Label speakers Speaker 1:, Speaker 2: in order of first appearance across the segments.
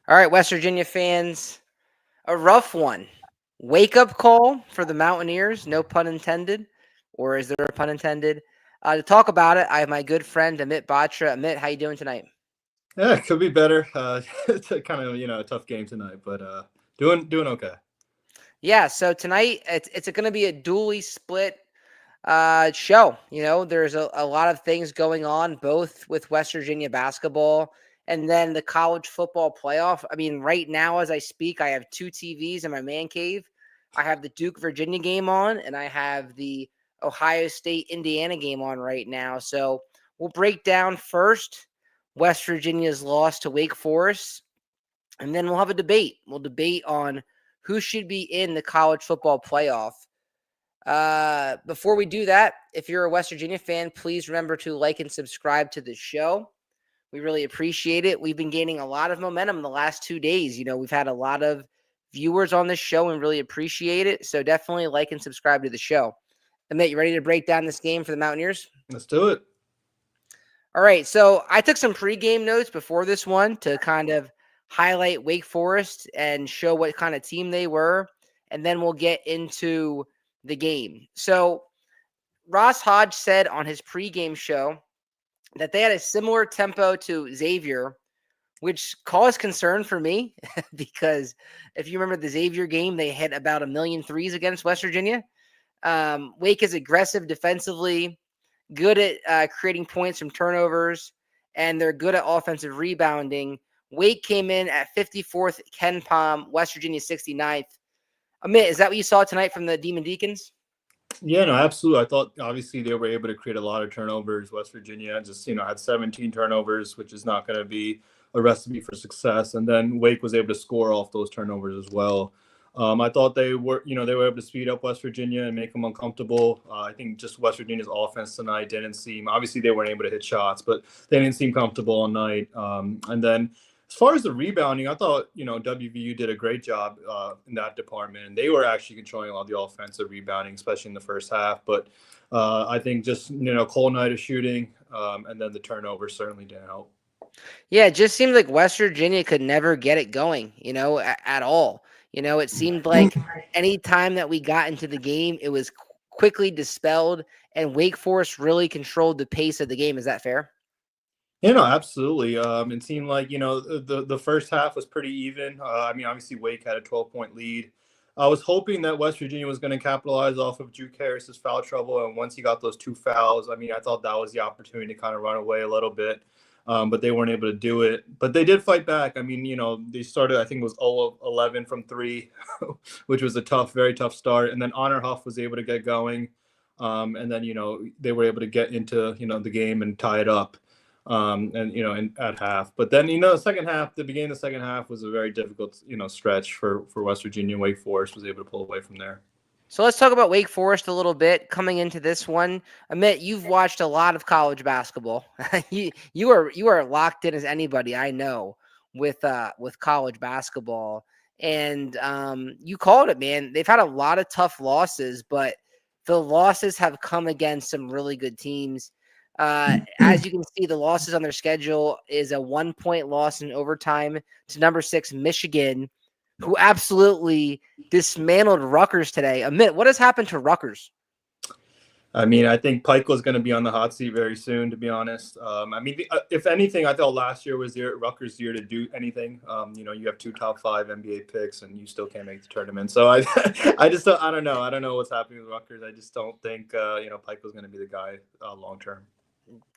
Speaker 1: All right, West Virginia fans, a rough one. Wake up call for the Mountaineers, no pun intended, or is there a pun intended? To talk about it, I have my good friend Amit Batra. Amit, how you doing tonight?
Speaker 2: Yeah, it could be better. It's a kind of a tough game tonight, but doing okay.
Speaker 1: Yeah, so tonight it's going to be a dually split show. There's a lot of things going on, both with West Virginia basketball and then the college football playoff. I mean, right now, as I speak, I have two TVs in my man cave. I have the Duke Virginia game on, and I have the Ohio State Indiana game on right now. So we'll break down first West Virginia's loss to Wake Forest, and then we'll have a debate. We'll debate on who should be in the college football playoff. Before we do that, if you're a West Virginia fan, please remember to like and subscribe to the show. We really appreciate it. We've been gaining a lot of momentum in the last 2 days. We've had a lot of viewers on this show and really appreciate it. So definitely like and subscribe to the show. Amit, you ready to break down this game for the Mountaineers?
Speaker 2: Let's do it.
Speaker 1: All right. So I took some pregame notes before this one to kind of highlight Wake Forest and show what kind of team they were. And then we'll get into the game. So Ross Hodge said on his pregame show that they had a similar tempo to Xavier, which caused concern for me because if you remember the Xavier game, they hit about a million threes against West Virginia. Wake is aggressive defensively, good at creating points from turnovers, and they're good at offensive rebounding. Wake came in at 54th, Ken Palm, West Virginia 69th. Amit, is that what you saw tonight from the Demon Deacons?
Speaker 2: Yeah, no, absolutely. I thought obviously they were able to create a lot of turnovers. West Virginia just had 17 turnovers, which is not going to be a recipe for success. And then Wake was able to score off those turnovers as well. I thought they were able to speed up West Virginia and make them uncomfortable. I think just West Virginia's offense tonight didn't seem, obviously they weren't able to hit shots, but they didn't seem comfortable all night. And then as far as the rebounding, I thought, WVU did a great job in that department. And they were actually controlling a lot of the offensive rebounding, especially in the first half. But I think just, cold night of shooting and then the turnover certainly didn't help.
Speaker 1: Yeah, it just seemed like West Virginia could never get it going, at all. It seemed like any time that we got into the game, it was quickly dispelled, and Wake Forest really controlled the pace of the game. Is that fair?
Speaker 2: Absolutely. It seemed like, the first half was pretty even. I mean, obviously, Wake had a 12-point lead. I was hoping that West Virginia was going to capitalize off of Duke Harris's foul trouble. And once he got those two fouls, I mean, I thought that was the opportunity to kind of run away a little bit. But they weren't able to do it. But they did fight back. I mean, they started, I think it was 0 of 11 from three, which was a very tough start. And then Honor Huff was able to get going. And then, they were able to get into, the game and tie it up. At half. But then, the second half, the beginning of the second half was a very difficult, stretch for West Virginia. Wake Forest was able to pull away from there.
Speaker 1: So let's talk about Wake Forest a little bit coming into this one. Amit, you've watched a lot of college basketball. you are locked in as anybody I know with college basketball, and you called it, man. They've had a lot of tough losses, but the losses have come against some really good teams. As you can see, the losses on their schedule is a 1-point loss in overtime to number 6 Michigan, who absolutely dismantled Rutgers today. Amit, what has happened to Rutgers?
Speaker 2: I mean, I think Pike was going to be on the hot seat very soon, to be honest. I mean, if anything, I thought last year was Rutgers' year to do anything. You have 2 top 5 NBA picks, and you still can't make the tournament. So I just don't, I don't know. I don't know what's happening with Rutgers. I just don't think Pike was going to be the guy long term.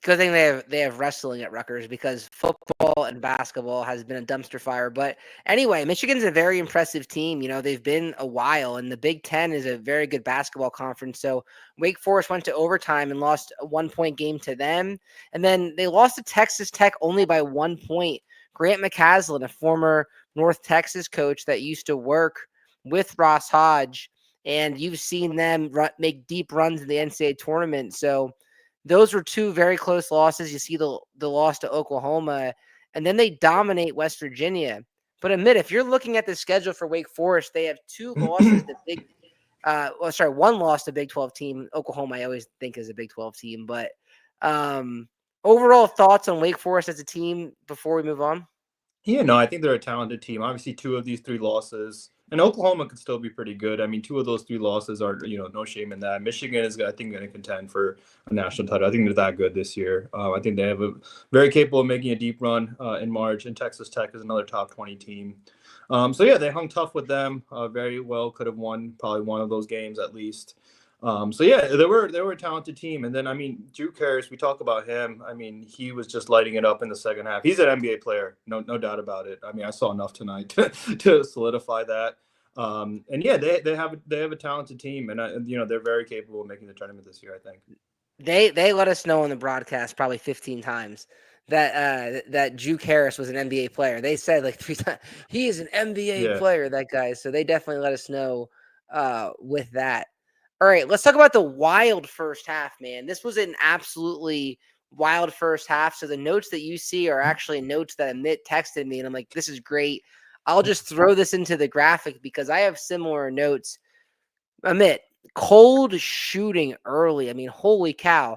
Speaker 1: Good thing they have wrestling at Rutgers, because football and basketball has been a dumpster fire. But anyway, Michigan's a very impressive team. They've been a while, and the Big Ten is a very good basketball conference. So Wake Forest went to overtime and lost a 1-point game to them. And then they lost to Texas Tech only by 1 point. Grant McCaslin, a former North Texas coach that used to work with Ross Hodge, and you've seen them make deep runs in the NCAA tournament. So those were 2 very close losses. You see the loss to Oklahoma, and then they dominate West Virginia. But Amit, if you're looking at the schedule for Wake Forest, they have 2 losses to 1 loss to Big 12 team. Oklahoma, I always think, is a Big 12 team. But overall thoughts on Wake Forest as a team before we move on?
Speaker 2: Yeah, no, I think they're a talented team. Obviously, two of these three losses, and Oklahoma could still be pretty good. I mean, two of those three losses are, no shame in that. Michigan is, I think, going to contend for a national title. I think they're that good this year. I think they have a very capable of making a deep run in March. And Texas Tech is another top 20 team. So yeah, they hung tough with them. Very well, could have won probably one of those games at least. So yeah, they were a talented team. And then I mean, Drew Harris, we talk about him. I mean, he was just lighting it up in the second half. He's an NBA player, no doubt about it. I mean, I saw enough tonight to solidify that. And yeah, they have a talented team, and they're very capable of making the tournament this year, I think.
Speaker 1: They let us know on the broadcast probably 15 times that Juke Harris was an NBA player. They said like 3 times he is an NBA
Speaker 2: Yeah.
Speaker 1: player, that guy. So they definitely let us know with that. All right, let's talk about the wild first half, man. This was an absolutely wild first half. So the notes that you see are actually notes that Amit texted me, and I'm like, this is great. I'll just throw this into the graphic because I have similar notes. Amit, cold shooting early. I mean, holy cow.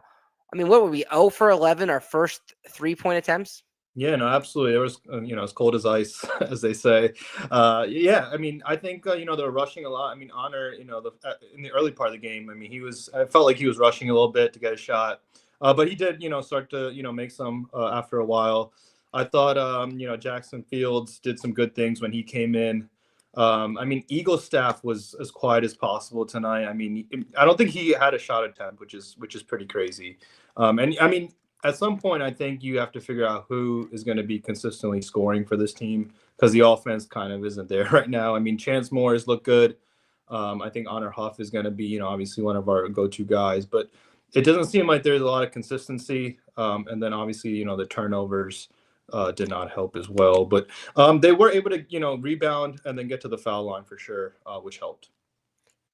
Speaker 1: I mean, what were we? 0 for 11, our first 3-point attempts?
Speaker 2: Yeah, no, absolutely. It was, as cold as ice, as they say. Yeah, I mean, I think they were rushing a lot. I mean, Honor, in the early part of the game, I mean, I felt like he was rushing a little bit to get a shot, but he did, start to, make some after a while. I thought, Jackson Fields did some good things when he came in. I mean, Eagle staff was as quiet as possible tonight. I mean, I don't think he had a shot attempt, which is pretty crazy. And I mean, at some point, I think you have to figure out who is going to be consistently scoring for this team because the offense kind of isn't there right now. I mean, Chance Morris looked good. I think Honor Huff is going to be, obviously one of our go-to guys, but it doesn't seem like there's a lot of consistency. And then obviously, the turnovers did not help as well. But they were able to, rebound and then get to the foul line for sure, which helped.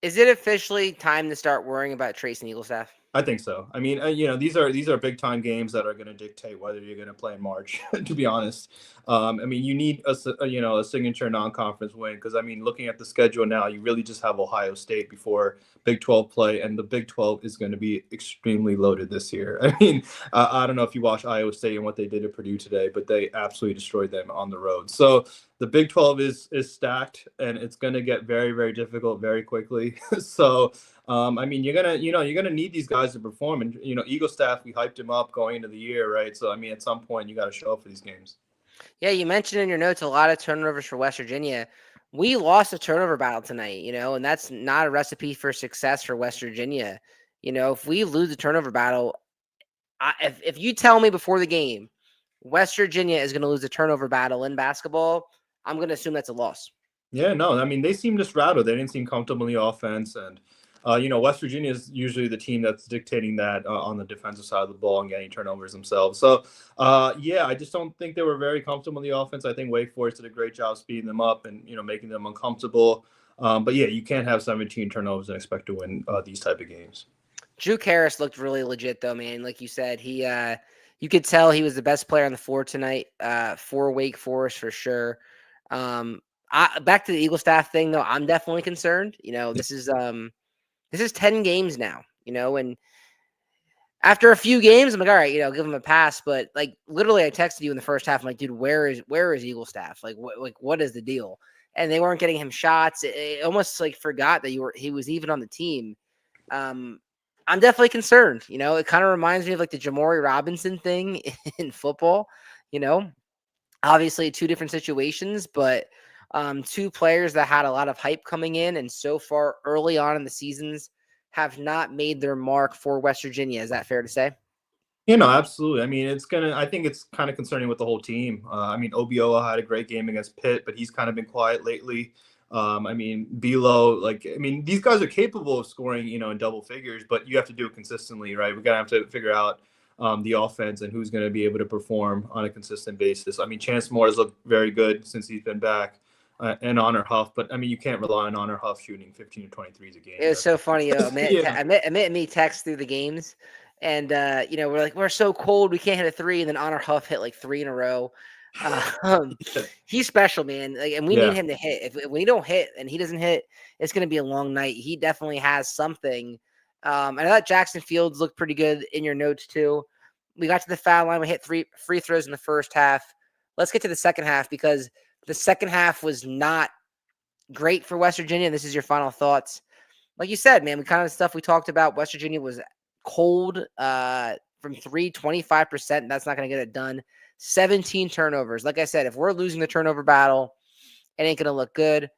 Speaker 1: Is it officially time to start worrying about Trace and Eagle staff?
Speaker 2: I think so. I mean, these are big time games that are going to dictate whether you're going to play in March. To be honest, I mean, you need a signature non-conference win because I mean, looking at the schedule now, you really just have Ohio State before Big 12 play, and the Big 12 is going to be extremely loaded this year. I mean, I don't know if you watched Iowa State and what they did to Purdue today, but they absolutely destroyed them on the road. So the Big 12 is stacked, and it's going to get very, very difficult very quickly. So. I mean, you're gonna need these guys to perform, and Eagle staff, we hyped him up going into the year, right? So I mean, at some point, you got to show up for these games.
Speaker 1: Yeah, you mentioned in your notes a lot of turnovers for West Virginia. We lost a turnover battle tonight, and that's not a recipe for success for West Virginia. If we lose the turnover battle, if you tell me before the game West Virginia is going to lose a turnover battle in basketball, I'm going to assume that's a loss.
Speaker 2: Yeah, no, I mean, they seemed just rattled. They didn't seem comfortable in the offense, and West Virginia is usually the team that's dictating that on the defensive side of the ball and getting turnovers themselves. So, yeah, I just don't think they were very comfortable in the offense. I think Wake Forest did a great job speeding them up and making them uncomfortable. But yeah, you can't have 17 turnovers and expect to win these type of games.
Speaker 1: Drew Harris looked really legit, though, man. Like you said, you could tell he was the best player on the floor tonight for Wake Forest for sure. Back to the Eagle staff thing, though, I'm definitely concerned. This is 10 games now, and after a few games, I'm like, all right, give him a pass. But like literally, I texted you in the first half. I'm like, dude, where is Eagle staff? Like, what is the deal? And they weren't getting him shots. It almost like forgot that he was even on the team. I'm definitely concerned. It kind of reminds me of like the Jamori Robinson thing in football. Obviously two different situations, but two players that had a lot of hype coming in, and so far early on in the seasons have not made their mark for West Virginia. Is that fair to say?
Speaker 2: Absolutely. I mean, I think it's kind of concerning with the whole team. I mean, Obiola had a great game against Pitt, but he's kind of been quiet lately. I mean, Belo, these guys are capable of scoring, in double figures, but you have to do it consistently, right? We're going to have to figure out the offense and who's going to be able to perform on a consistent basis. I mean, Chance Moore has looked very good since he's been back. And Honor Huff, but I mean, you can't rely on Honor Huff shooting 15 to 23s a game.
Speaker 1: It was so funny.
Speaker 2: Yeah.
Speaker 1: Amit and me text through the games, and we're like, we're so cold, we can't hit a three, and then Honor Huff hit like 3 in a row. He's special, man. Like, and we need
Speaker 2: Yeah.
Speaker 1: him to hit. If we don't hit and he doesn't hit, it's going to be a long night. He definitely has something. And I thought Jackson Fields looked pretty good in your notes too. We got to the foul line. We hit 3 free throws in the first half. let's get to the second half, because the second half was not great for West Virginia. And this is your final thoughts. Like you said, man, we kind of stuff we talked about. West Virginia was cold from 3, 25%. That's not going to get it done. 17 turnovers. Like I said, if we're losing the turnover battle, it ain't going to look good.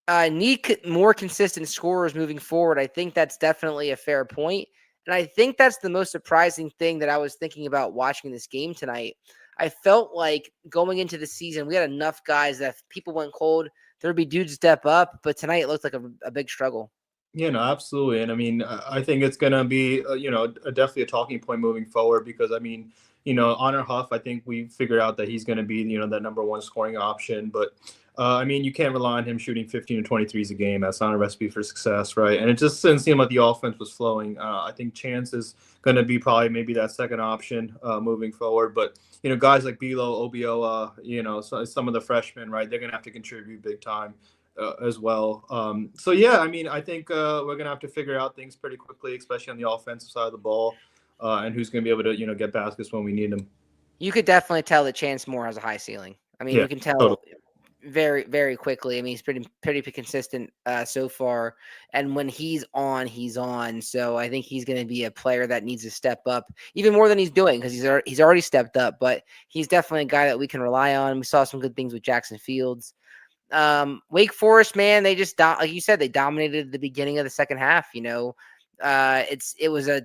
Speaker 1: Need more consistent scorers moving forward. I think that's definitely a fair point. And I think that's the most surprising thing that I was thinking about watching this game tonight. I felt like going into the season, we had enough guys that if people went cold, there'd be dudes step up. But tonight it looked like a big struggle.
Speaker 2: Yeah, no, absolutely. And I mean, I think it's going to be, definitely a talking point moving forward because, I mean, Honor Huff, I think we figured out that he's going to be, that number one scoring option. But, I mean, you can't rely on him shooting 15 to 23s a game. That's not a recipe for success, right? And it just didn't seem like the offense was flowing. I think Chance is going to be probably maybe that second option moving forward. But, guys like Bilo, Obioa, some of the freshmen, right, they're going to have to contribute big time. As well. So yeah, I mean, I think we're gonna have to figure out things pretty quickly, especially on the offensive side of the ball, and who's gonna be able to get baskets when we need them.
Speaker 1: You could definitely tell that Chance Moore has a high ceiling. I mean,
Speaker 2: Yeah,
Speaker 1: you can tell
Speaker 2: totally.
Speaker 1: very, very quickly. I mean, he's pretty consistent so far, and when he's on, he's on. So I think he's going to be a player that needs to step up even more than he's doing, because he's already stepped up. But he's definitely a guy that we can rely on. We saw some good things with Jackson Fields. Wake Forest, man, they just like you said, they dominated the beginning of the second half. It was a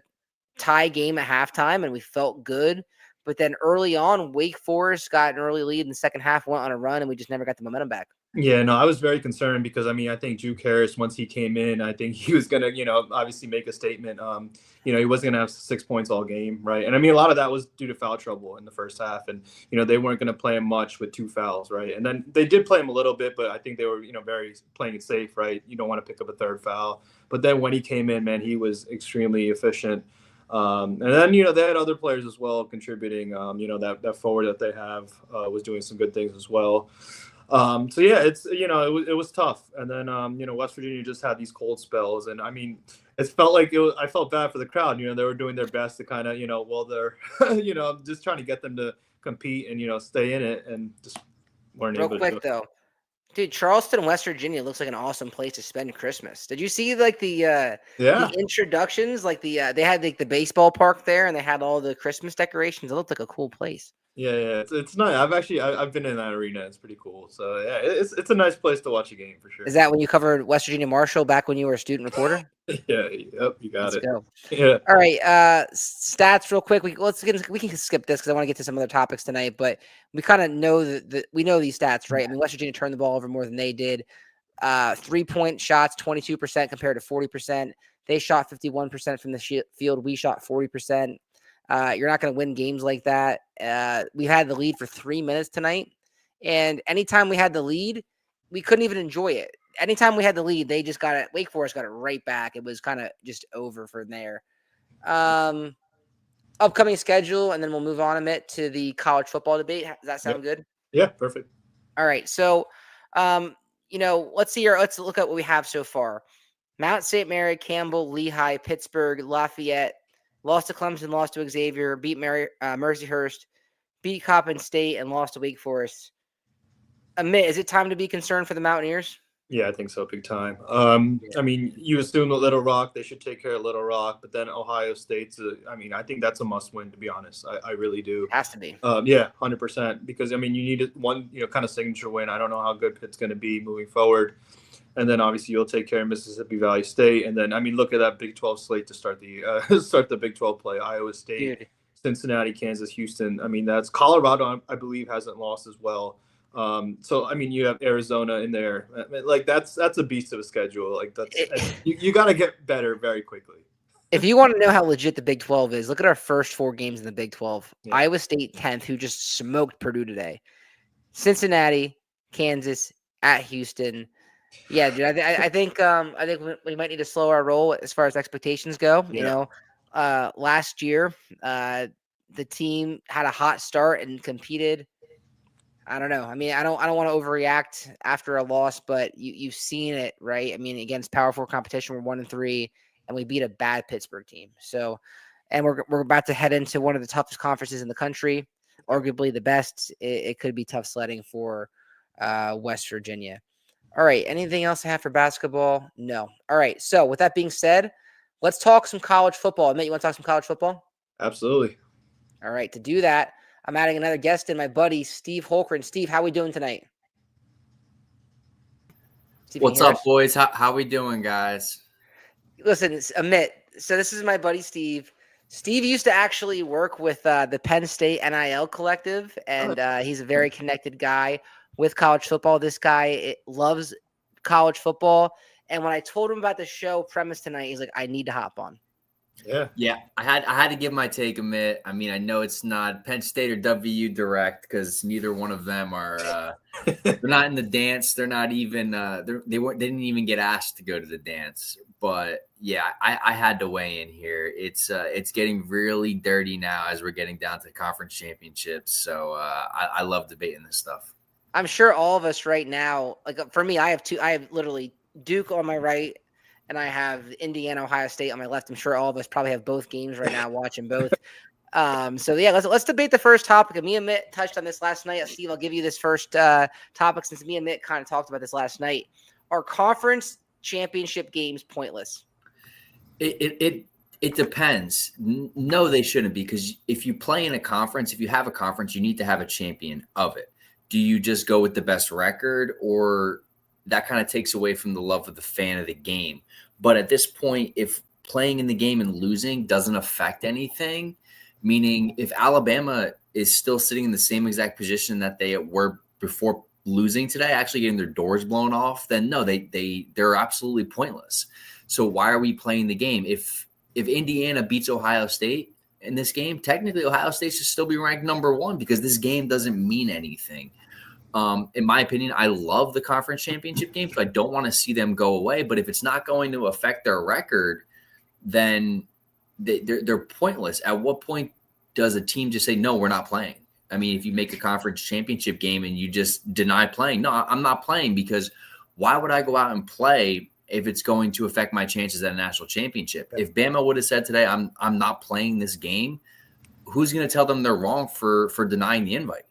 Speaker 1: tie game at halftime, and we felt good. But then early on, Wake Forest got an early lead in the second half, went on a run, and we just never got the momentum back.
Speaker 2: Yeah, no, I was very concerned because I mean, I think Juke Harris, once he came in, I think he was gonna, obviously make a statement. He wasn't gonna have 6 points all game, right? And I mean, a lot of that was due to foul trouble in the first half, and they weren't gonna play him much with 2 fouls, right? And then they did play him a little bit, but I think they were, very playing it safe, right? You don't want to pick up a third foul, but then when he came in, man, he was extremely efficient. And then they had other players as well contributing. That forward that they have was doing some good things as well. So yeah, it's it was tough, and then West Virginia just had these cold spells, and I mean, it felt like I felt bad for the crowd. They were doing their best to kind of they're just trying to get them to compete and stay in it, and just weren't
Speaker 1: Real
Speaker 2: able to do
Speaker 1: quick
Speaker 2: it.
Speaker 1: though, dude, Charleston, West Virginia looks like an awesome place to spend Christmas. Did you see like the
Speaker 2: Yeah,
Speaker 1: introductions? Like they had like the baseball park there, and they had all the Christmas decorations. It looked like a cool place.
Speaker 2: yeah, it's nice. I've been in that arena. It's pretty cool. So yeah, it's a nice place to watch a game for sure.
Speaker 1: Is that when you covered West Virginia Marshall back when you were a student reporter?
Speaker 2: Yeah, yep, you got
Speaker 1: Let's
Speaker 2: it.
Speaker 1: go.
Speaker 2: Yeah,
Speaker 1: All right, stats real quick. We can skip this because I want to get to some other topics tonight. But we kind of know that we know these stats, right? I mean, West Virginia turned the ball over more than they did. 3-point shots, 22% compared to 40%. They shot 51% from the field. We shot 40%. You're not going to win games like that. We had the lead for 3 minutes tonight, and anytime we had the lead, we couldn't even enjoy it. Anytime we had the lead, they just got it. Wake Forest got it right back. It was kind of just over from there. Upcoming schedule, and then we'll move on a bit to the college football debate. Does that sound good?
Speaker 2: yeah, perfect.
Speaker 1: All right. So, let's look at what we have so far. Mount St. Mary, Campbell, Lehigh, Pittsburgh, Lafayette, lost to Clemson, lost to Xavier, beat Mercyhurst, beat Coppin State, and lost to Wake Forest. Amit, is it time to be concerned for the Mountaineers?
Speaker 2: Yeah, I think so, big time. I mean, you assume that Little Rock, they should take care of Little Rock, but then Ohio State's, I think that's a must-win, to be honest. I really do.
Speaker 1: Has to be.
Speaker 2: Yeah, 100%. Because, I mean, you need one, kind of signature win. I don't know how good Pitt's going to be moving forward. And then, obviously, you'll take care of Mississippi Valley State. And then, I mean, look at that Big 12 slate to start the Big 12 play. Iowa State,
Speaker 1: Dude.
Speaker 2: Cincinnati, Kansas, Houston. I mean, that's Colorado, I believe, hasn't lost as well. So I mean, you have Arizona in there. I mean, like that's a beast of a schedule. Like you got to get better very quickly.
Speaker 1: If you want to know how legit the Big 12 is, look at our first 4 games in the Big 12.
Speaker 2: Yeah.
Speaker 1: Iowa State 10th, who just smoked Purdue today. Cincinnati, Kansas, at Houston. Yeah, dude. I think we might need to slow our roll as far as expectations go.
Speaker 2: Yeah.
Speaker 1: Last year, the team had a hot start and competed. I don't know. I mean, I don't want to overreact after a loss, but you've seen it, right? I mean, against Power 4 competition, we're 1-3, and we beat a bad Pittsburgh team. So, and we're about to head into one of the toughest conferences in the country. arguably the best, it could be tough sledding for West Virginia. All right. Anything else I have for basketball? No. All right. So with that being said, let's talk some college football. Admit, you want to talk some college football?
Speaker 2: Absolutely.
Speaker 1: All right. To do that, I'm adding another guest in, my buddy, Steve Holcren. Steve, how we doing tonight? Steve,
Speaker 3: what's up, boys? How we doing, guys?
Speaker 1: Listen, Amit. So this is my buddy, Steve. Steve used to actually work with the Penn State NIL collective, and he's a very connected guy with college football. This guy loves college football. And when I told him about the show premise tonight, he's like, I need to hop on.
Speaker 3: Yeah. I had to give my take, Amit. I mean, I know it's not Penn State or WVU Direct because neither one of them are. They're not in the dance. They're not even. They didn't even get asked to go to the dance. But yeah, I had to weigh in here. It's getting really dirty now as we're getting down to conference championships. So I love debating this stuff.
Speaker 1: I'm sure all of us right now, like for me, I have literally Duke on my right, and I have Indiana, Ohio State on my left. I'm sure all of us probably have both games right now, watching both. So yeah, let's debate the first topic. Me and Mitt touched on this last night. Steve, I'll give you this first topic since me and Mitt kind of talked about this last night. Are conference championship games pointless?
Speaker 3: It depends. No, they shouldn't be, because if you play in a conference, if you have a conference, you need to have a champion of it. Do you just go with the best record, or that kind of takes away from the love of the fan of the game? But at this point, if playing in the game and losing doesn't affect anything, meaning if Alabama is still sitting in the same exact position that they were before losing today, actually getting their doors blown off, then no, they're absolutely pointless. So why are we playing the game? If Indiana beats Ohio State in this game, technically Ohio State should still be ranked number 1, because this game doesn't mean anything. In my opinion, I love the conference championship game, so I don't want to see them go away. But if it's not going to affect their record, then they're pointless. At what point does a team just say, no, we're not playing? I mean, if you make a conference championship game and you just deny playing, no, I'm not playing, because why would I go out and play if it's going to affect my chances at a national championship? If Bama would have said today, I'm not playing this game, who's going to tell them they're wrong for denying the invite?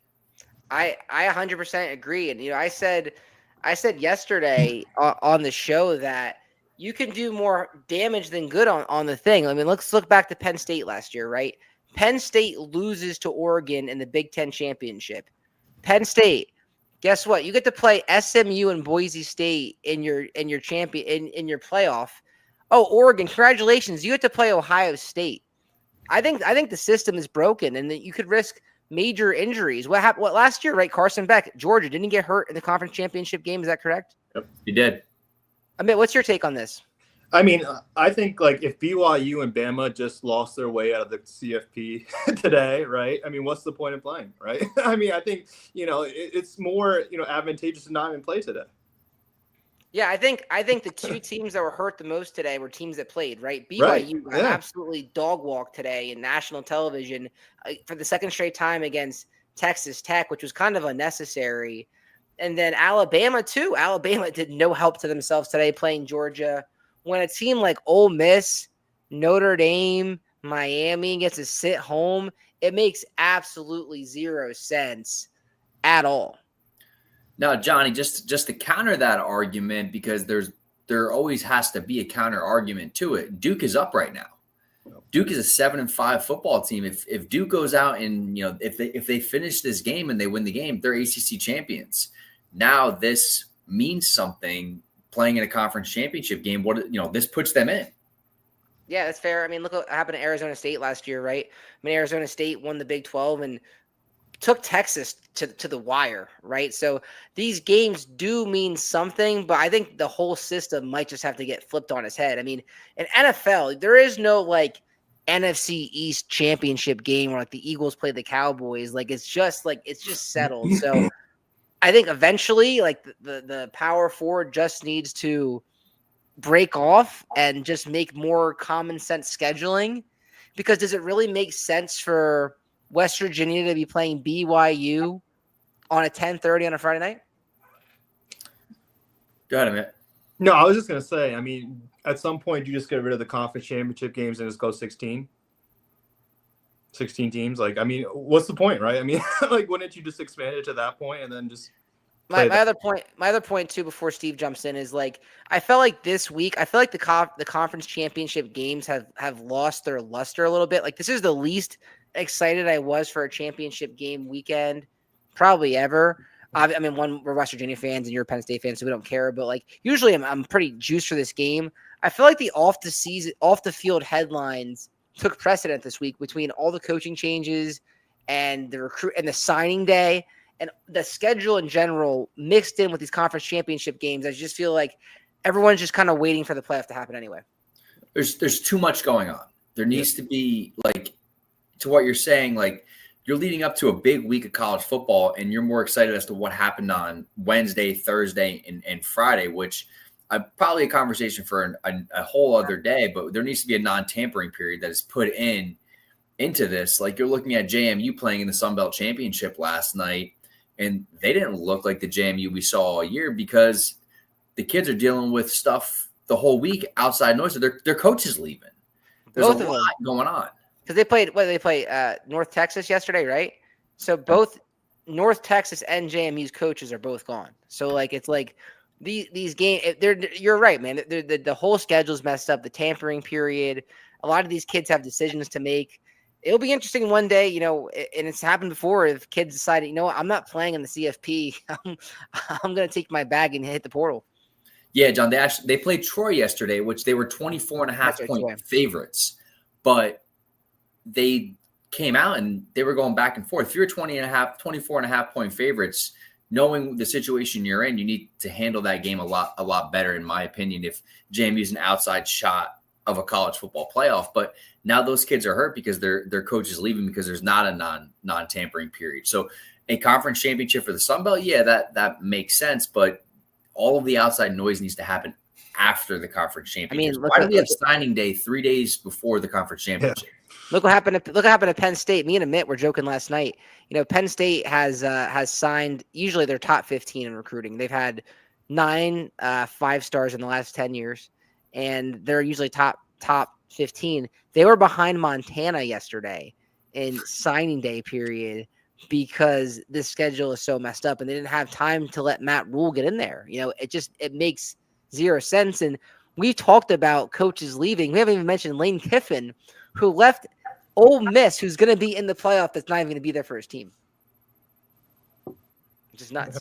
Speaker 1: I 100% agree. And, I said yesterday on the show that you can do more damage than good on the thing. I mean, let's look back to Penn State last year, right? Penn State loses to Oregon in the Big Ten championship. Penn State, guess what? You get to play SMU and Boise State in your champion in your playoff. Oh, Oregon, congratulations! You get to play Ohio State. I think the system is broken, and that you could risk major injuries. What happened? What last year, right? Carson Beck, Georgia, didn't he get hurt in the conference championship game? Is that correct?
Speaker 3: Yep, he did.
Speaker 1: Amit, what's your take on this?
Speaker 2: I mean, I think like if BYU and Bama just lost their way out of the CFP today, right? I mean, what's the point of playing, right? I mean, I think, it's more, advantageous to not even play today.
Speaker 1: Yeah, I think the two teams that were hurt the most today were teams that played, right? BYU got absolutely dog walked today in national television for the second straight time against Texas Tech, which was kind of unnecessary. And then Alabama, too. Alabama did no help to themselves today playing Georgia. When a team like Ole Miss, Notre Dame, Miami gets to sit home, it makes absolutely zero sense at all.
Speaker 3: Now, Johnny, just to counter that argument, because there always has to be a counter argument to it. Duke is up right now. Duke is a 7-5 football team. If Duke goes out and if they finish this game and they win the game, they're ACC champions. Now this means something. Playing in a conference championship game, this puts them in.
Speaker 1: Yeah, that's fair. I mean, look what happened to Arizona State last year, right? I mean, Arizona State won the Big 12 and took Texas to the wire, right? So these games do mean something, but I think the whole system might just have to get flipped on its head. I mean, in NFL, there is no NFC East championship game where the Eagles play the Cowboys. It's just settled. So I think eventually the power forward just needs to break off and just make more common sense scheduling, because does it really make sense for West Virginia to be playing BYU on a 10:30 on a Friday night?
Speaker 3: Go ahead, Amit.
Speaker 2: No, I was just going to say, I mean, at some point you just get rid of the conference championship games and just go 16. 16 teams. Like, I mean, what's the point, right? I mean, like, wouldn't you just expand it to that point and then just
Speaker 1: My other point too, before Steve jumps in, is like I felt like this week, I feel like the conference championship games have lost their luster a little bit. Like this is the least excited I was for a championship game weekend probably ever. I mean, we're West Virginia fans and you're Penn State fans, so we don't care. But like usually, I'm pretty juiced for this game. I feel like the off the field headlines took precedent this week between all the coaching changes and the recruit and the signing day. And the schedule in general mixed in with these conference championship games, I just feel like everyone's just kind of waiting for the playoff to happen anyway.
Speaker 3: There's too much going on. There needs to be, like, to what you're saying, like you're leading up to a big week of college football and you're more excited as to what happened on Wednesday, Thursday, and Friday, which probably a conversation for a whole other day, but there needs to be a non-tampering period that is put into this. Like you're looking at JMU playing in the Sun Belt Championship last night, and they didn't look like the JMU we saw all year because the kids are dealing with stuff the whole week outside noise. So their coach is leaving. There's a lot going on. Because
Speaker 1: they played North Texas yesterday, right? So both North Texas and JMU's coaches are both gone. So like it's like these games. You're right, man. The whole schedule's messed up. The tampering period. A lot of these kids have decisions to make. It'll be interesting one day, you know, and it's happened before if kids decide, you know what, I'm not playing in the CFP. I'm going to take my bag and hit the portal.
Speaker 3: Yeah, John, they played Troy yesterday, which they were 24.5-point favorites, but they came out and they were going back and forth. If you're 24.5-point favorites, knowing the situation you're in, you need to handle that game a lot better, in my opinion, if JMU's an outside shot of a college football playoff. But now those kids are hurt because their coach is leaving because there's not a non-tampering period. So a conference championship for the Sun Belt, yeah, that makes sense. But all of the outside noise needs to happen after the conference championship.
Speaker 1: I mean,
Speaker 3: why do we have signing day 3 days before the conference championship?
Speaker 1: Yeah. Look what happened to Penn State. Me and Amit were joking last night. You know, Penn State has signed usually their top 15 in recruiting. They've had 9 5-stars in the last 10 years, and they're usually top 15. They were behind Montana yesterday in signing day period because the schedule is so messed up, and they didn't have time to let Matt Rule get in there. You know, it makes zero sense. And we talked about coaches leaving. We haven't even mentioned Lane Kiffin, who left Ole Miss, who's going to be in the playoff. That's not even going to be there for his team. Just nuts.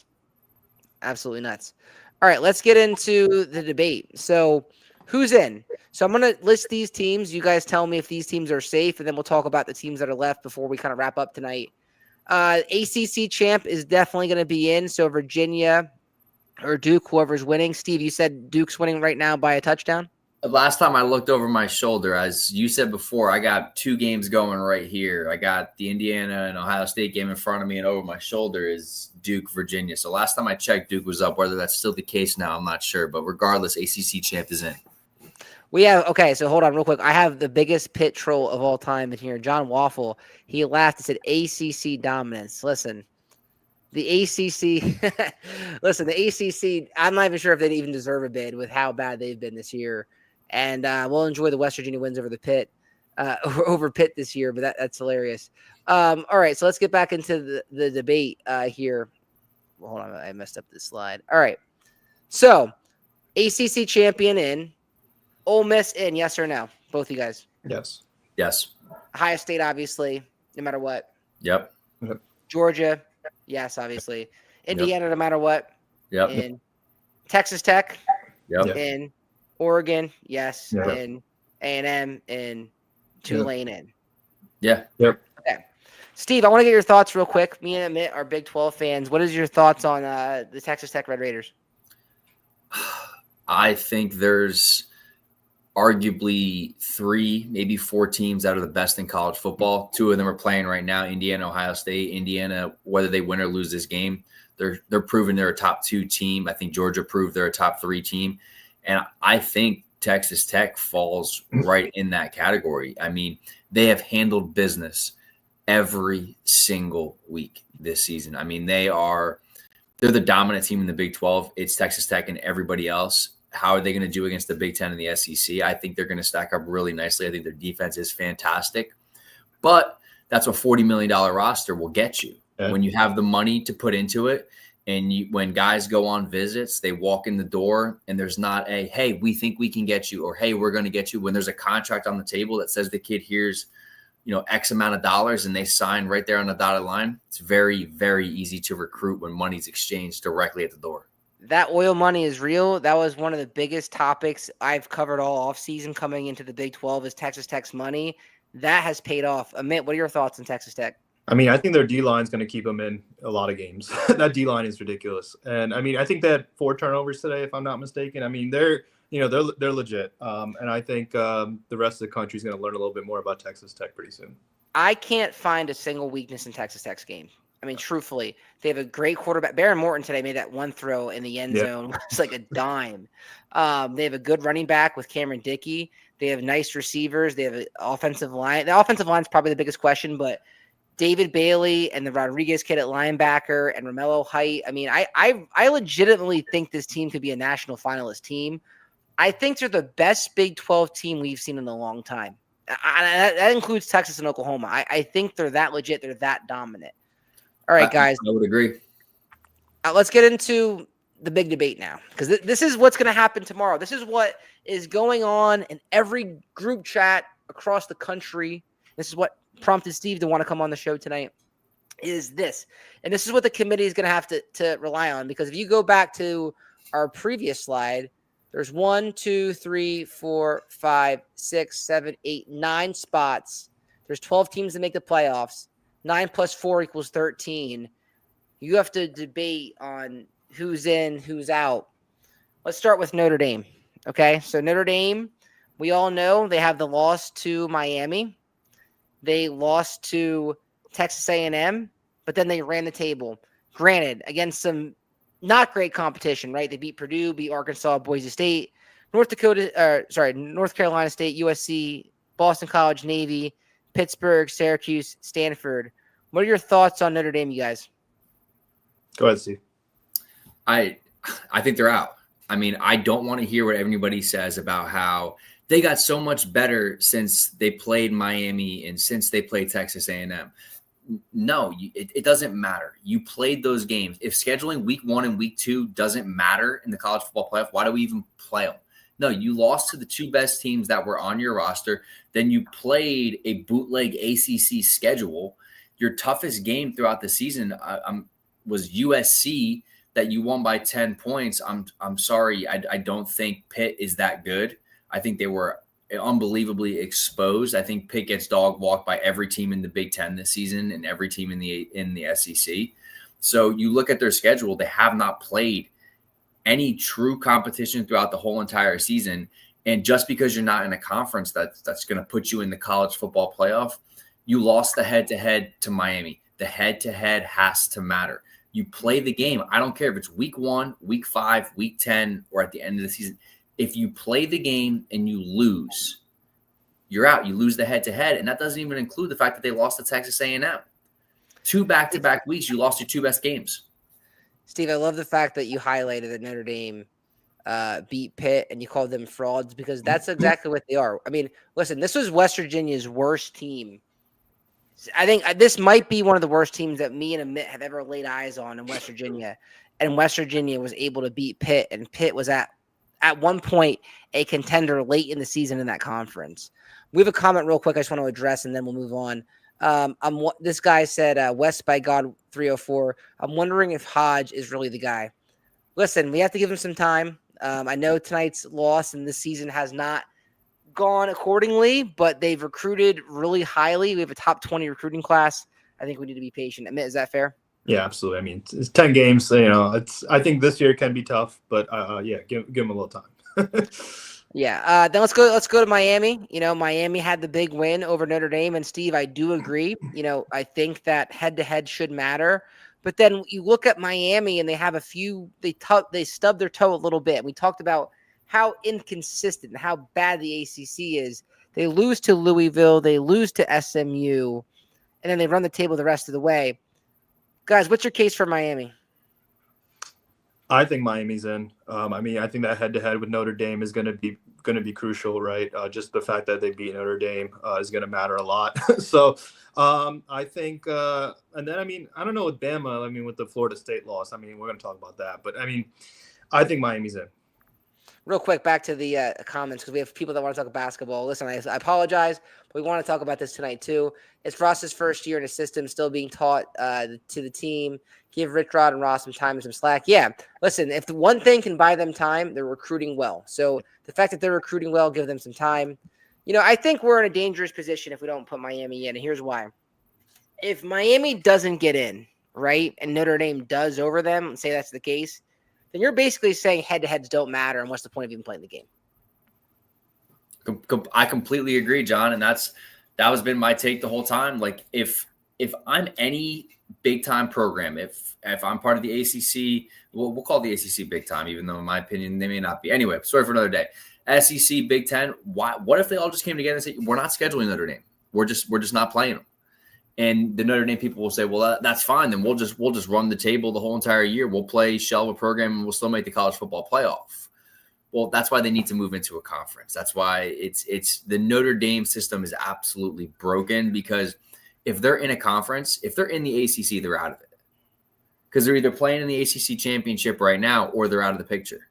Speaker 1: Absolutely nuts. All right, let's get into the debate. So who's in? So I'm going to list these teams. You guys tell me if these teams are safe, and then we'll talk about the teams that are left before we kind of wrap up tonight. ACC champ is definitely going to be in. So Virginia or Duke, whoever's winning. Steve, you said Duke's winning right now by a touchdown?
Speaker 3: Last time I looked over my shoulder, as you said before, I got 2 games going right here. I got the Indiana and Ohio State game in front of me, and over my shoulder is Duke, Virginia. So last time I checked, Duke was up. Whether that's still the case now, I'm not sure. But regardless, ACC champ is in.
Speaker 1: Okay, so hold on real quick. I have the biggest pit troll of all time in here, John Waffle. He laughed and said ACC dominance. Listen, the ACC, I'm not even sure if they even deserve a bid with how bad they've been this year. And we'll enjoy the West Virginia wins over the Pitt, over Pitt this year, but that's hilarious. All right, so let's get back into the debate here. Well, hold on, I messed up this slide. All right, so ACC champion in. Ole Miss in, yes or no? Both of you guys.
Speaker 2: Yes.
Speaker 3: Yes.
Speaker 1: Ohio State, obviously, no matter what.
Speaker 3: Yep.
Speaker 1: Georgia, yes, obviously. Indiana, no matter what.
Speaker 3: Yep.
Speaker 1: In Texas Tech.
Speaker 3: Yep.
Speaker 1: In Oregon, yes.
Speaker 2: Yep.
Speaker 1: In A&M, in Tulane, in.
Speaker 3: Yeah.
Speaker 2: Yep.
Speaker 1: Okay. Steve, I want to get your thoughts real quick. Me and Amit are Big 12 fans. What is your thoughts on the Texas Tech Red Raiders?
Speaker 3: I think there's arguably 3, maybe 4 teams that are the best in college football. 2 of them are playing right now, Indiana, Ohio State. Indiana, whether they win or lose this game, they're proving they're a top 2 team. I think Georgia proved they're a top 3 team. And I think Texas Tech falls right in that category. I mean, they have handled business every single week this season. I mean, they're the dominant team in the Big 12. It's Texas Tech and everybody else. How are they going to do against the Big 10 and the SEC? I think they're going to stack up really nicely. I think their defense is fantastic. But That's what $40 million roster will get you.
Speaker 2: Yeah.
Speaker 3: When you have the money to put into it, and when guys go on visits, they walk in the door and there's not a, hey, we think we can get you, or hey, we're going to get you. When there's a contract on the table that says the kid here's, X amount of dollars, and they sign right there on the dotted line, it's very, very easy to recruit when money's exchanged directly at the door.
Speaker 1: That oil money is real. That was one of the biggest topics I've covered all offseason coming into the Big 12 is Texas Tech's money. That has paid off. Amit, what are your thoughts on Texas Tech?
Speaker 2: I mean, I think their D-line is going to keep them in a lot of games. That D-line is ridiculous. And I mean, I think they had 4 turnovers today, if I'm not mistaken. I mean, they're legit. And I think the rest of the country is going to learn a little bit more about Texas Tech pretty soon.
Speaker 1: I can't find a single weakness in Texas Tech's game. I mean, truthfully, they have a great quarterback. Baron Morton today made that one throw in the end zone. It's like a dime. They have a good running back with Cameron Dickey. They have nice receivers. They have an offensive line. The offensive line is probably the biggest question, but David Bailey and the Rodriguez kid at linebacker and Romello Height. I mean, I legitimately think this team could be a national finalist team. I think they're the best Big 12 team we've seen in a long time. That includes Texas and Oklahoma. I think they're that legit. They're that dominant. All right, guys.
Speaker 3: I would agree.
Speaker 1: Let's get into the big debate now, because this is what's going to happen tomorrow. This is what is going on in every group chat across the country. This is what prompted Steve to want to come on the show tonight, is this. And this is what the committee is going to have to rely on, because if you go back to our previous slide, there's 1, 2, 3, 4, 5, 6, 7, 8, 9 spots. There's 12 teams that make the playoffs. 9 plus 4 equals 13. You have to debate on who's in, who's out. Let's start with Notre Dame. Okay, so Notre Dame, we all know they have the loss to Miami. They lost to Texas A&M, but then they ran the table. Granted, against some not great competition, right? They beat Purdue, beat Arkansas, Boise State, North Carolina State, USC, Boston College, Navy, Pittsburgh, Syracuse, Stanford. What are your thoughts on Notre Dame, you guys?
Speaker 2: Go ahead, Steve.
Speaker 3: I think they're out. I mean, I don't want to hear what everybody says about how they got so much better since they played Miami and since they played Texas A&M. No, it doesn't matter. You played those games. If scheduling week 1 and week 2 doesn't matter in the college football playoff, why do we even play them? No, you lost to the 2 best teams that were on your roster. Then you played a bootleg ACC schedule. Your toughest game throughout the season was USC that you won by 10 points. I'm sorry. I don't think Pitt is that good. I think they were unbelievably exposed. I think Pitt gets dog walked by every team in the Big Ten this season and every team in the SEC. So you look at their schedule, they have not played any true competition throughout the whole entire season. And just because you're not in a conference that's going to put you in the college football playoff, you lost the head-to-head to Miami. The head-to-head has to matter. You play the game. I don't care if it's week 1, week 5, week 10, or at the end of the season. If you play the game and you lose, you're out. You lose the head-to-head, and that doesn't even include the fact that they lost to Texas A&M. 2 back-to-back weeks, you lost your 2 best games.
Speaker 1: Steve, I love the fact that you highlighted that Notre Dame beat Pitt and you called them frauds, because that's exactly what they are. I mean, listen, this was West Virginia's worst team. I think this might be one of the worst teams that me and Amit have ever laid eyes on in West Virginia. And West Virginia was able to beat Pitt, and Pitt was at one point a contender late in the season in that conference. We have a comment real quick I just want to address, and then we'll move on. This guy said, West by God 304. I'm wondering if Hodge is really the guy. Listen, we have to give him some time. I know tonight's loss and this season has not gone accordingly, but they've recruited really highly. We have a top 20 recruiting class. I think we need to be patient. Amit, is that fair?
Speaker 2: Yeah, absolutely. I mean, it's 10 games. I think this year can be tough, but give them a little time.
Speaker 1: Yeah. Then let's go to Miami. Miami had the big win over Notre Dame, and Steve, I do agree. I think that head-to-head should matter. But then you look at Miami, and they have they stubbed their toe a little bit. We talked about how inconsistent, how bad the ACC is. They lose to Louisville, they lose to SMU, and then they run the table the rest of the way. Guys, what's your case for Miami?
Speaker 2: I think Miami's in. I think that head-to-head with Notre Dame is going to be going to be crucial, right? Just the fact that they beat Notre Dame is going to matter a lot. So I think, and then, I mean, I don't know with Bama, I mean, with the Florida State loss, I mean, we're going to talk about that. But, I mean, I think Miami's in.
Speaker 1: Real quick, back to the comments, because we have people that want to talk basketball. Listen, I apologize, but we want to talk about this tonight too. It's Ross's first year in a system, still being taught to the team. Give Rich Rod and Ross some time and some slack. Yeah, listen, if the one thing can buy them time, they're recruiting well. So the fact that they're recruiting well, give them some time. You know, I think we're in a dangerous position if we don't put Miami in, and here's why. If Miami doesn't get in, right, and Notre Dame does over them, say that's the case, then you're basically saying head-to-heads don't matter, and what's the point of even playing the game?
Speaker 3: I completely agree, John, and that was been my take the whole time. Like, if I'm any big-time program, if I'm part of the ACC, we'll call the ACC big-time, even though in my opinion they may not be. Anyway, sorry for another day. SEC, Big Ten. What if they all just came together and said, we're not scheduling Notre Dame, we're just not playing them? And the Notre Dame people will say, well, that's fine. Then we'll just run the table the whole entire year. We'll play shell of a program and we'll still make the college football playoff. Well, that's why they need to move into a conference. That's why it's the Notre Dame system is absolutely broken, because if they're in a conference, if they're in the ACC, they're out of it, because they're either playing in the ACC championship right now or they're out of the picture.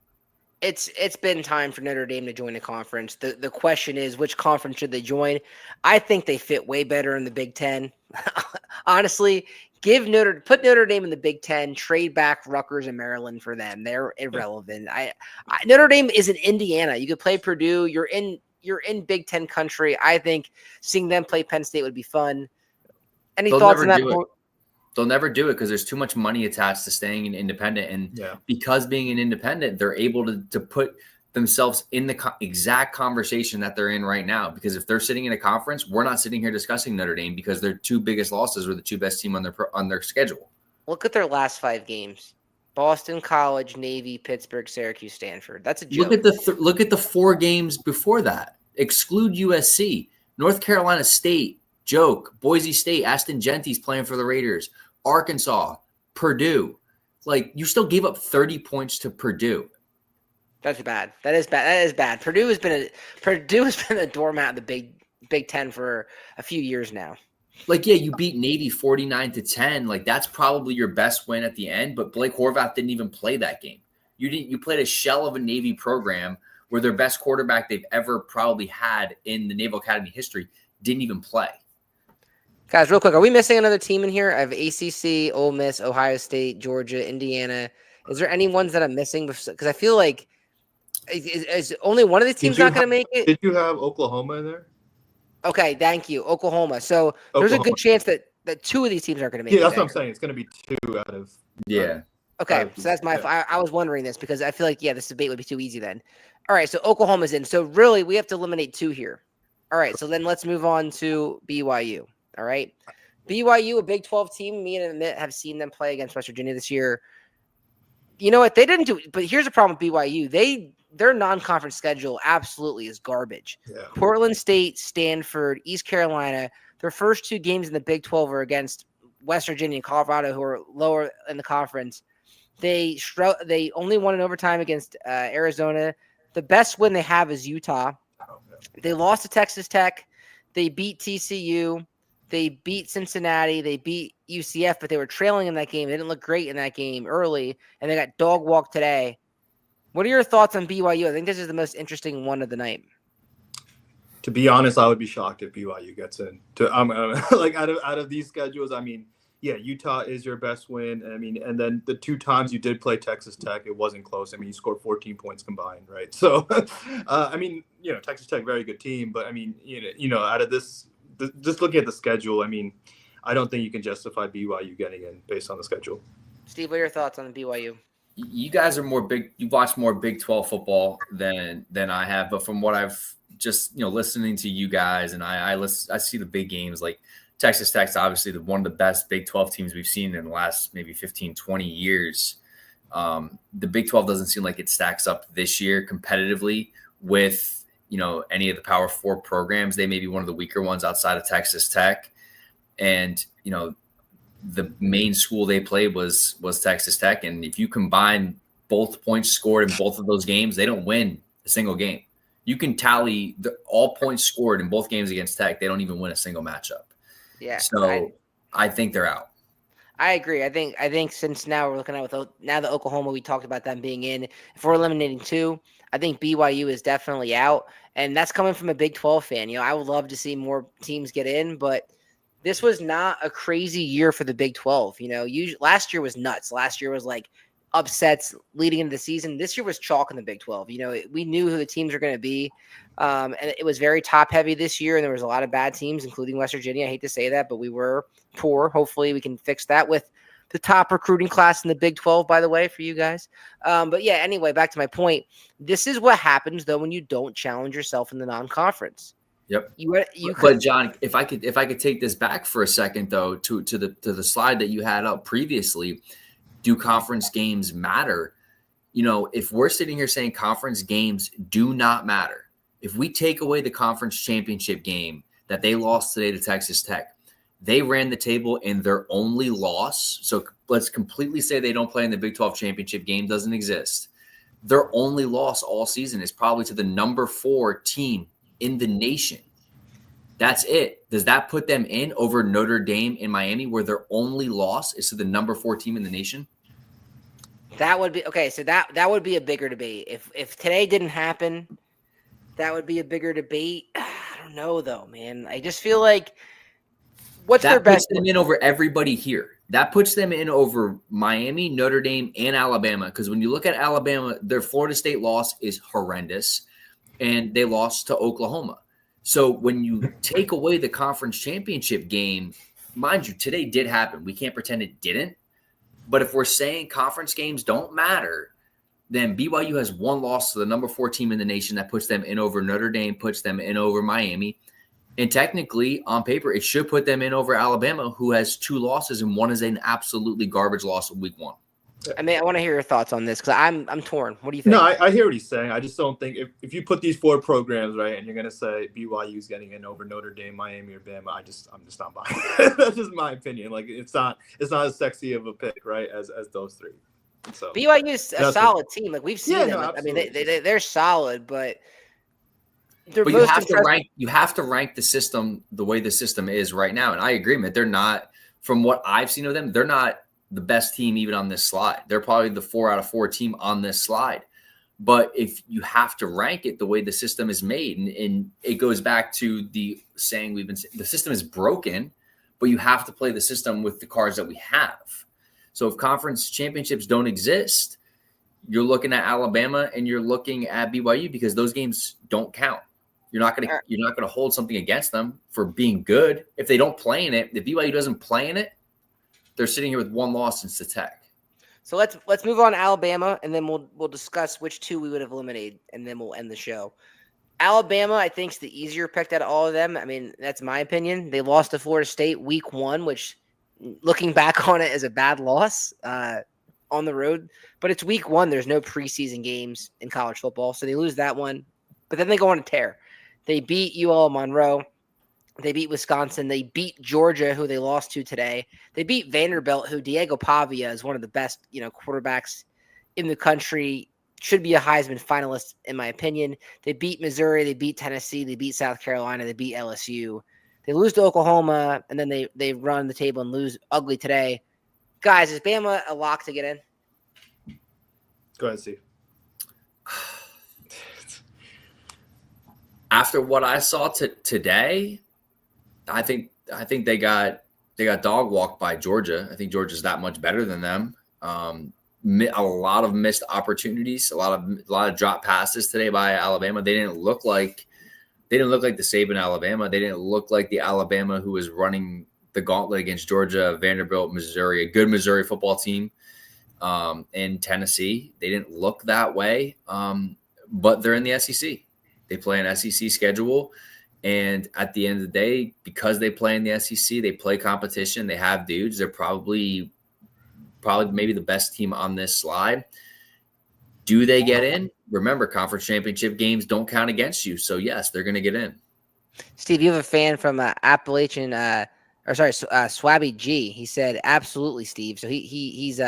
Speaker 1: It's been time for Notre Dame to join a conference. The question is, which conference should they join? I think they fit way better in the Big Ten. Honestly, put Notre Dame in the Big Ten, trade back Rutgers and Maryland for them. They're irrelevant. Notre Dame is in Indiana. You could play Purdue. You're in Big Ten country. I think seeing them play Penn State would be fun. Any thoughts on that?
Speaker 3: They'll never do it because there's too much money attached to staying an independent. And because being an independent, they're able to put themselves in the exact conversation that they're in right now. Because if they're sitting in a conference, we're not sitting here discussing Notre Dame because their two biggest losses were the two best team on their schedule.
Speaker 1: Look at their last 5 games: Boston College, Navy, Pittsburgh, Syracuse, Stanford. That's a joke.
Speaker 3: Look at the 4 games before that. Exclude USC, North Carolina State, joke. Boise State, Aston Genty's playing for the Raiders. Arkansas, Purdue. Like, you still gave up 30 points to Purdue.
Speaker 1: That's bad. That is bad. Purdue has been a doormat in the Big Ten for a few years now.
Speaker 3: Like, yeah, you beat Navy 49-10. Like, that's probably your best win at the end. But Blake Horvath didn't even play that game. You played a shell of a Navy program where their best quarterback they've ever probably had in the Naval Academy history didn't even play.
Speaker 1: Guys, real quick, are we missing another team in here? I have ACC, Ole Miss, Ohio State, Georgia, Indiana. Is there any ones that I'm missing? Because I feel like is only one of these teams not going to make it?
Speaker 2: Did you have Oklahoma in there?
Speaker 1: Okay, thank you. Oklahoma. So there's a good chance that 2 of these teams aren't going to make it.
Speaker 2: Yeah, that's what I'm saying. It's going to be 2 out of.
Speaker 3: Yeah.
Speaker 1: Okay, so that's my. I was wondering this because I feel like, this debate would be too easy then. All right, so Oklahoma's in. So really, we have to eliminate 2 here. All right, so then let's move on to BYU. All right. BYU, a Big 12 team. Me and Amit have seen them play against West Virginia this year. You know what? They didn't do – but here's the problem with BYU. Their non-conference schedule absolutely is garbage. Yeah. Portland State, Stanford, East Carolina. Their first 2 games in the Big 12 are against West Virginia and Colorado, who are lower in the conference. They only won in overtime against Arizona. The best win they have is Utah. They lost to Texas Tech. They beat TCU. They beat Cincinnati. They beat UCF, but they were trailing in that game. They didn't look great in that game early, and they got dog walked today. What are your thoughts on BYU? I think this is the most interesting one of the night.
Speaker 2: To be honest, I would be shocked if BYU gets in. Like out of these schedules, I mean, yeah, Utah is your best win. I mean, and then the 2 times you did play Texas Tech, it wasn't close. I mean, you scored 14 points combined, right? So, I mean, Texas Tech, very good team, but I mean, out of this. Just looking at the schedule, I mean, I don't think you can justify BYU getting in based on the schedule.
Speaker 1: Steve, what are your thoughts on BYU?
Speaker 3: You guys are you've watched more Big 12 football than I have, but from what I've just, listening to you guys, and I see the big games, like Texas Tech's obviously one of the best Big 12 teams we've seen in the last maybe 15, 20 years. The Big 12 doesn't seem like it stacks up this year competitively with any of the Power 4 programs. They may be one of the weaker ones outside of Texas Tech. And, the main school they played was Texas Tech. And if you combine both points scored in both of those games, they don't win a single game. You can tally all points scored in both games against Tech. They don't even win a single matchup.
Speaker 1: Yeah.
Speaker 3: So I think they're out.
Speaker 1: I agree. I think since now we're looking at now the Oklahoma, we talked about them being in. If we're eliminating 2, I think BYU is definitely out, and that's coming from a Big 12 fan. I would love to see more teams get in, but this was not a crazy year for the Big 12. Last year was nuts. Last year was like upsets leading into the season. This year was chalk in the Big 12. We knew who the teams were going to be, and it was very top heavy this year, and there was a lot of bad teams, including West Virginia. I hate to say that, but we were poor. Hopefully we can fix that with the top recruiting class in the Big 12, by the way, for you guys. But yeah, anyway, back to my point. This is what happens though when you don't challenge yourself in the non-conference.
Speaker 3: Yep.
Speaker 1: But
Speaker 3: John, if I could take this back for a second though, to the slide that you had up previously, do conference games matter? If we're sitting here saying conference games do not matter, if we take away the conference championship game that they lost today to Texas Tech, they ran the table in their only loss. So let's completely say they don't play in the Big 12 championship game, doesn't exist. Their only loss all season is probably to the number 4 team in the nation. That's it. Does that put them in over Notre Dame in Miami, where their only loss is to the number 4 team in the nation?
Speaker 1: That would be okay. So that would be a bigger debate. If today didn't happen, that would be a bigger debate. I don't know though, man. I just feel like their best?
Speaker 3: Puts them in over everybody here. That puts them in over Miami, Notre Dame, and Alabama. Because when you look at Alabama, their Florida State loss is horrendous, and they lost to Oklahoma. So when you take away the conference championship game, mind you, today did happen. We can't pretend it didn't. But if we're saying conference games don't matter, then BYU has 1 loss to the number 4 team in the nation. That puts them in over Notre Dame, puts them in over Miami. And technically, on paper, it should put them in over Alabama, who has 2 losses, and one is an absolutely garbage loss in week 1.
Speaker 1: I mean, I want to hear your thoughts on this because I'm torn. What do you think?
Speaker 2: No, I hear what he's saying. I just don't think if you put these 4 programs, right, and you're going to say BYU is getting in over Notre Dame, Miami, or Bama, I'm just not buying it. That's just my opinion. Like it's not as sexy of a pick, right, as those 3. So
Speaker 1: BYU is a solid team. Like we've seen them. I mean, they're solid, but
Speaker 3: you have to rank the system the way the system is right now. And I agree, man. They're not, from what I've seen of them, they're not the best team even on this slide. They're probably the 4 out of 4 team on this slide. But if you have to rank it the way the system is made, and it goes back to the saying we've been saying, the system is broken, but you have to play the system with the cards that we have. So if conference championships don't exist, you're looking at Alabama and you're looking at BYU because those games don't count. You're not gonna hold something against them for being good if they don't play in it. If BYU doesn't play in it, they're sitting here with 1 loss since the Tech.
Speaker 1: So let's move on to Alabama, and then we'll discuss which 2 we would have eliminated, and then we'll end the show. Alabama, I think, is the easier pick out of all of them. I mean, that's my opinion. They lost to Florida State week 1, which, looking back on it, is a bad loss on the road. But it's week 1. There's no preseason games in college football, so they lose that one. But then they go on a tear. They beat UL Monroe. They beat Wisconsin. They beat Georgia, who they lost to today. They beat Vanderbilt, who Diego Pavia is one of the best, quarterbacks in the country. Should be a Heisman finalist, in my opinion. They beat Missouri. They beat Tennessee. They beat South Carolina. They beat LSU. They lose to Oklahoma, and then they run the table and lose ugly today. Guys, is Bama a lock to get in?
Speaker 2: Go ahead, Steve.
Speaker 3: After what I saw today, I think they got dog walked by Georgia. I think Georgia's that much better than them. A lot of missed opportunities, a lot of drop passes today by Alabama. They didn't look like the Saban Alabama. They didn't look like the Alabama who was running the gauntlet against Georgia, Vanderbilt, Missouri, a good Missouri football team, and Tennessee. They didn't look that way, but they're in the SEC. They play an SEC schedule, and at the end of the day, because they play in the SEC, they play competition. They have dudes. They're probably maybe the best team on this slide. Do they get in? Remember, conference championship games don't count against you. So, yes, they're going to get in.
Speaker 1: Steve, you have a fan from Appalachian Swabby G. He said, absolutely, Steve. So he's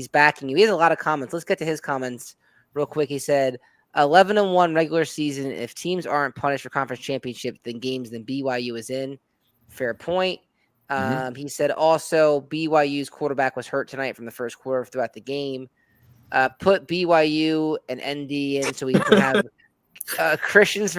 Speaker 1: backing you. He has a lot of comments. Let's get to his comments real quick. He said, 11-1 regular season. If teams aren't punished for conference championship then games, then BYU is in. Fair point. He said also BYU's quarterback was hurt tonight from the first quarter throughout the game. Put BYU and ND in so we can have Christians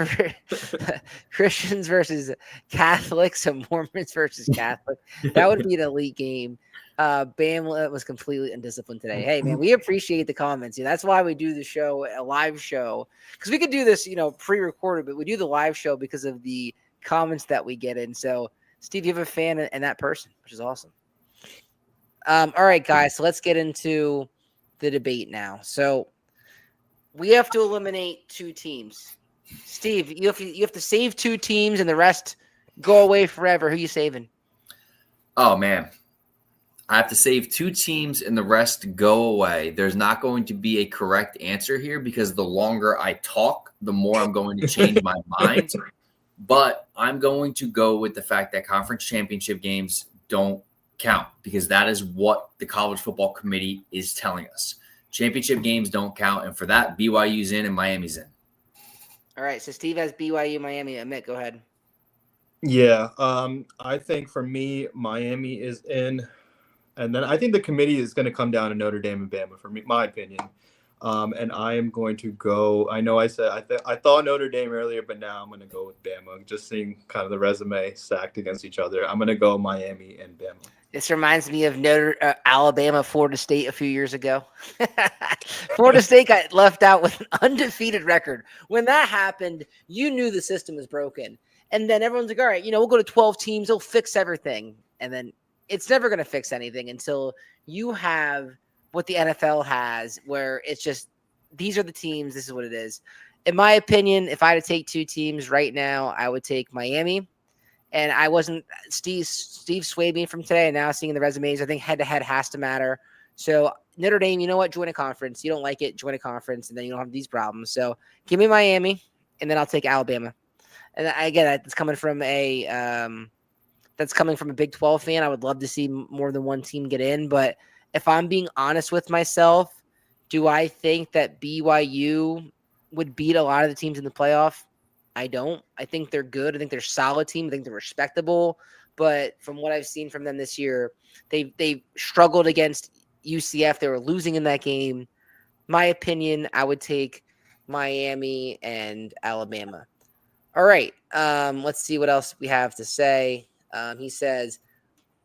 Speaker 1: versus Catholics and Mormons versus Catholic. That would be an elite game. Bama was completely undisciplined today. Hey, man, we appreciate the comments. That's why we do the show, a live show, because we could do this, pre-recorded, but we do the live show because of the comments that we get in. So, Steve, you have a fan in that person, which is awesome. All right, guys, so let's get into the debate now. So we have to eliminate 2 teams. Steve, you have to save 2 teams and the rest go away forever. Who are you saving?
Speaker 3: Oh, man. I have to save 2 teams and the rest go away. There's not going to be a correct answer here because the longer I talk, the more I'm going to change my mind. But I'm going to go with the fact that conference championship games don't count because that is what the college football committee is telling us. Championship games don't count. And for that, BYU's in and Miami's in.
Speaker 1: All right. So Steve has BYU, Miami. Amit, go ahead.
Speaker 2: Yeah. I think for me, Miami is in. And then I think the committee is going to come down to Notre Dame and Bama, for me, my opinion. And I am going to go. I know I said I thought Notre Dame earlier, but now I'm going to go with Bama. Just seeing kind of the resume stacked against each other, I'm going to go Miami and Bama.
Speaker 1: This reminds me of Alabama, Florida State a few years ago. Florida State got left out with an undefeated record. When that happened, you knew the system was broken. And then everyone's like, all right, we'll go to 12 teams. They'll fix everything. And then it's never going to fix anything until you have what the NFL has, where it's just, these are the teams. This is what it is. In my opinion, if I had to take 2 teams right now, I would take Miami. And I wasn't, Steve swayed me from today. And now seeing the resumes, I think head-to-head has to matter. So Notre Dame, you know what? Join a conference. You don't like it, join a conference, and then you don't have these problems. So give me Miami, and then I'll take Alabama. And again, that's coming from a Big 12 fan. I would love to see more than one team get in. But if I'm being honest with myself, do I think that BYU would beat a lot of the teams in the playoff? I don't. I think they're good. I think they're a solid team. I think they're respectable. But from what I've seen from them this year, they struggled against UCF. They were losing in that game. My opinion, I would take Miami and Alabama. All right. Let's see what else we have to say. He says,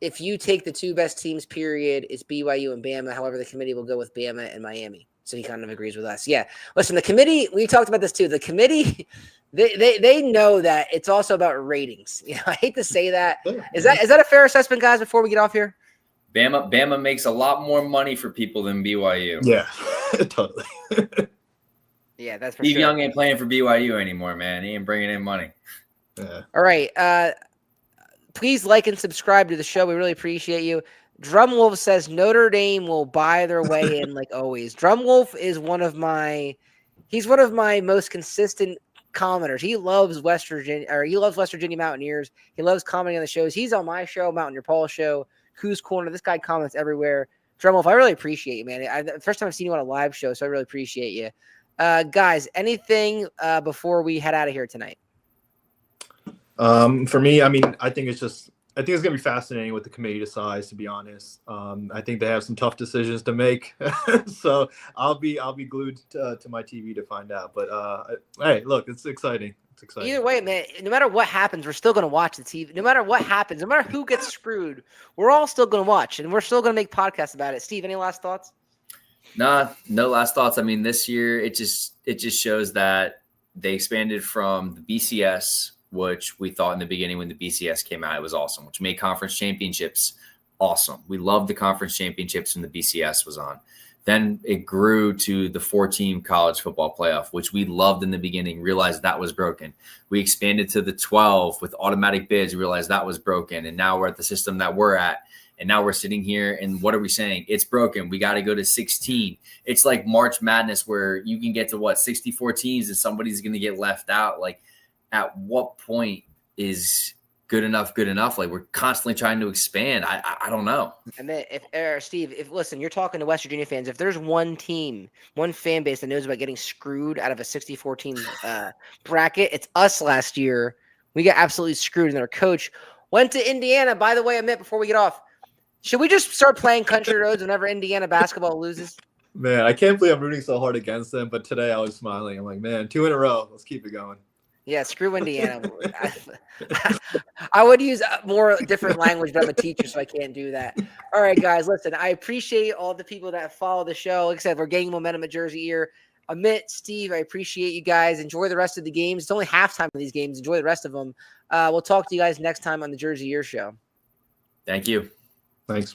Speaker 1: if you take the 2 best teams, period, it's BYU and Bama. However, the committee will go with Bama and Miami. So he kind of agrees with us. Yeah. Listen, the committee, we talked about this too. The committee, they know that it's also about ratings. I hate to say that. Is that a fair assessment, guys, before we get off here?
Speaker 3: Bama makes a lot more money for people than BYU.
Speaker 2: Yeah, totally.
Speaker 1: Yeah, that's for
Speaker 3: Steve
Speaker 1: sure.
Speaker 3: Young ain't playing for BYU anymore, man. He ain't bringing in money.
Speaker 2: Yeah.
Speaker 1: All right. Please like and subscribe to the show. We really appreciate you. Drumwolf says Notre Dame will buy their way in like always. Drumwolf is one of my most consistent commenters. He loves West Virginia Mountaineers. He loves commenting on the shows. He's on my show, Mountaineer Paul show, Who's Corner. This guy comments everywhere. Drumwolf, I really appreciate you, man. First time I've seen you on a live show, so I really appreciate you. Guys, anything before we head out of here tonight?
Speaker 2: For me, I mean, I think it's going to be fascinating what the committee decides, to be honest. I think they have some tough decisions to make. So I'll be glued to my TV to find out. But hey, look, it's exciting. It's exciting.
Speaker 1: Either way, man, no matter what happens, we're still going to watch the TV. No matter what happens, no matter who gets screwed, we're all still going to watch, and we're still going to make podcasts about it. Steve, any last thoughts?
Speaker 3: Nah, no last thoughts. I mean, this year it just shows that they expanded from the BCS, which we thought in the beginning when the BCS came out, it was awesome, which made conference championships awesome. We loved the conference championships when the BCS was on. Then it grew to the 4-team college football playoff, which we loved in the beginning, realized that was broken. We expanded to the 12 with automatic bids, realized that was broken. And now we're at the system that we're at. And now we're sitting here and what are we saying? It's broken. We got to go to 16. It's like March Madness where you can get to 64 teams and somebody's going to get left out. Like, at what point is good enough. Like we're constantly trying to expand. I don't know.
Speaker 1: And then Steve, if listen, you're talking to West Virginia fans. If there's one team, one fan base that knows about getting screwed out of a 64 team bracket, it's us last year. We got absolutely screwed, and our coach went to Indiana. By the way, Amit, before we get off, should we just start playing country roads whenever Indiana basketball loses?
Speaker 2: Man, I can't believe I'm rooting so hard against them, but today I was smiling. I'm like, man, 2 in a row. Let's keep it going.
Speaker 1: Yeah, screw Indiana. I would use more different language, but I'm a teacher, so I can't do that. All right, guys, listen, I appreciate all the people that follow the show. Like I said, we're gaining momentum at JerseyEER. Amit, Steve, I appreciate you guys. Enjoy the rest of the games. It's only halftime of these games. Enjoy the rest of them. We'll talk to you guys next time on the JerseyEER show.
Speaker 3: Thank you.
Speaker 2: Thanks.